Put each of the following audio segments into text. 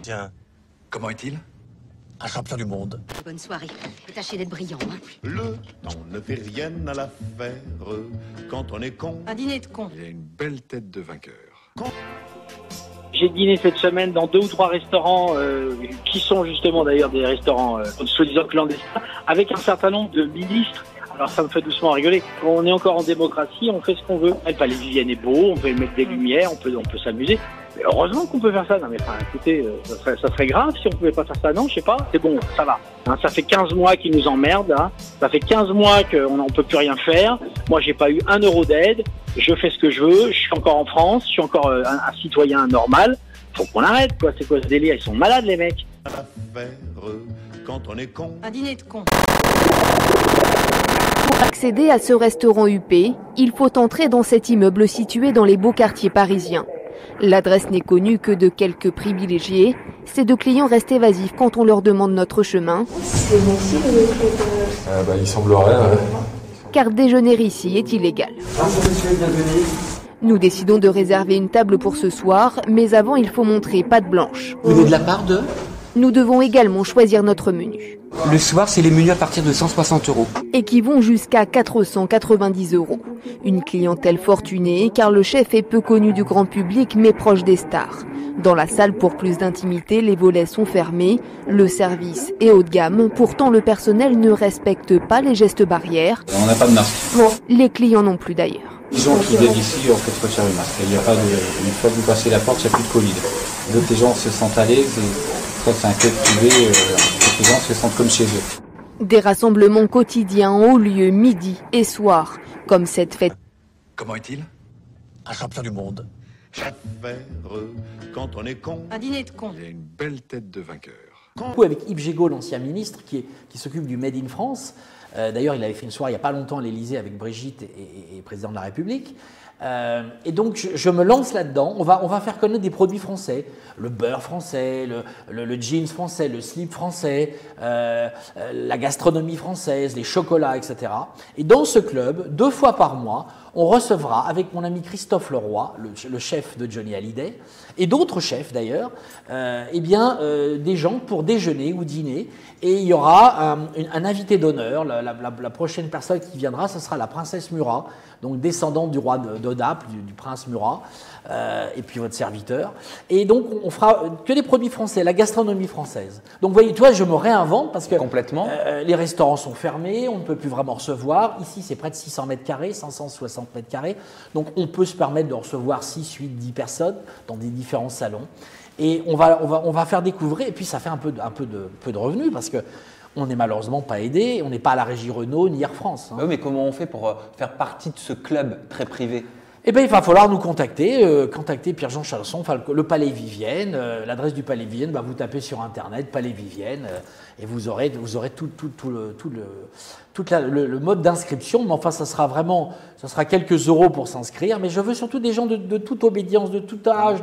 Tiens, Comment est-il? un champion du monde. Bonne soirée. Et tâchez d'être brillant, hein. Le temps ne fait rien à l'affaire quand on est con. Un dîner de con. Il a une belle tête de vainqueur. J'ai dîné cette semaine dans 2 ou 3 restaurants qui sont justement d'ailleurs des restaurants soi-disant clandestins, avec un certain nombre de ministres. Alors ça me fait doucement rigoler. Quand on est encore en démocratie, on fait ce qu'on veut. Le palais Vivienne est beau, on peut y mettre des lumières, on peut s'amuser. Mais heureusement qu'on peut faire ça. Non mais enfin, écoutez, ça serait grave si on pouvait pas faire ça. Non, je sais pas. C'est bon, ça va. Hein, ça fait 15 mois qu'ils nous emmerdent. Hein. Ça fait 15 mois qu'on peut plus rien faire. Moi, j'ai pas eu 1 euro d'aide. Je fais ce que je veux. Je suis encore en France. Je suis encore un citoyen normal. Faut qu'on arrête, quoi. C'est quoi ce délire? Ils sont malades, les mecs. À l'affaire quand on est con. Un dîner de con. Pour accéder à ce restaurant huppé, il faut entrer dans cet immeuble situé dans les beaux quartiers parisiens. L'adresse n'est connue que de quelques privilégiés. Ces 2 clients restent évasifs quand on leur demande notre chemin. Il semblerait. Car déjeuner ici est illégal. Nous décidons de réserver une table pour ce soir, mais avant il faut montrer patte blanche. Vous venez de la part de? Nous devons également choisir notre menu. Le soir, c'est les menus à partir de 160 €. Et qui vont jusqu'à 490 €. Une clientèle fortunée car le chef est peu connu du grand public mais proche des stars. Dans la salle pour plus d'intimité, les volets sont fermés, le service est haut de gamme, pourtant le personnel ne respecte pas les gestes barrières. On n'a pas de masque. Les clients non plus d'ailleurs. Les gens qui viennent ici, en fait, faut faire le masque. Il n'y a pas de... Une fois que vous passez la porte, il n'y a plus de Covid. Donc les gens se sentent à l'aise et ça c'est un club privé, les gens se sentent comme chez eux. Des rassemblements quotidiens ont lieu midi et soir, comme cette fête. Comment est-il? Un champion du monde. L'affaire quand on est con. Un dîner de con. Il a une belle tête de vainqueur. Avec Yves Gégaud, l'ancien ministre, qui s'occupe du Made in France. D'ailleurs, il avait fait une soirée il n'y a pas longtemps à l'Élysée avec Brigitte et président de la République. Et donc, je me lance là-dedans. On va faire connaître des produits français. Le beurre français, le jeans français, le slip français, la gastronomie française, les chocolats, etc. Et dans ce club, 2 fois par mois, on recevra, avec mon ami Christophe Leroy, le chef de Johnny Hallyday, et d'autres chefs d'ailleurs, des gens pour déjeuner ou dîner. Et il y aura un invité d'honneur. La prochaine personne qui viendra, ce sera la princesse Murat, donc descendante du roi d'Oda, du prince Murat, et puis votre serviteur. Et donc, on fera que des produits français, la gastronomie française. Donc, vous voyez, toi, je me réinvente parce que complètement. Les restaurants sont fermés, on ne peut plus vraiment recevoir. Ici, c'est près de 600 mètres carrés, 560 mètres carrés. Donc, on peut se permettre de recevoir 6, 8, 10 personnes dans des différents salons. Et on va faire découvrir, et puis ça fait un peu de revenus parce que on n'est malheureusement pas aidé, on n'est pas à la Régie Renault ni Air France. Hein. Oui, mais comment on fait pour faire partie de ce club très privé? Eh bien, il va falloir nous contacter, contacter Pierre-Jean Chalençon, enfin, le Palais Vivienne, l'adresse du Palais Vivienne, vous tapez sur Internet, Palais Vivienne, et vous aurez tout le mode d'inscription. Mais enfin, ça sera quelques euros pour s'inscrire. Mais je veux surtout des gens de toute obédience, de tout âge,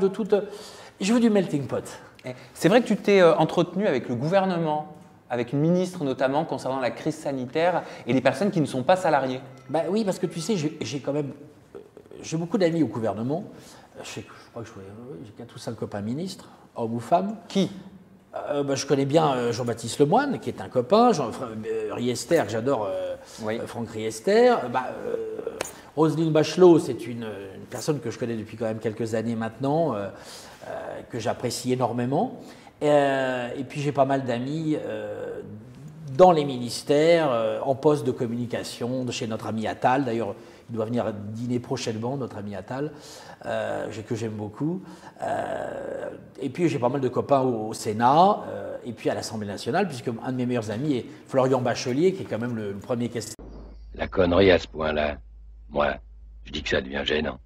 je veux du melting pot. C'est vrai que tu t'es entretenu avec le gouvernement, avec une ministre notamment, concernant la crise sanitaire et les personnes qui ne sont pas salariées. Oui, parce que tu sais, j'ai beaucoup d'amis au gouvernement. Je crois que j'ai 4 ou 5 copains ministres, hommes ou femmes. Qui? Je connais bien Jean-Baptiste Lemoyne, qui est un copain, Riester, que j'adore, Franck Riester. Roselyne Bachelot, c'est une personne que je connais depuis quand même quelques années maintenant, que j'apprécie énormément. Et puis j'ai pas mal d'amis dans les ministères, en poste de communication, chez notre ami Attal. D'ailleurs, il doit venir dîner prochainement, notre ami Attal, que j'aime beaucoup. Et puis j'ai pas mal de copains au Sénat, et puis à l'Assemblée nationale, puisque un de mes meilleurs amis est Florian Bachelier, qui est quand même le premier question. La connerie à ce point-là, moi, je dis que ça devient gênant.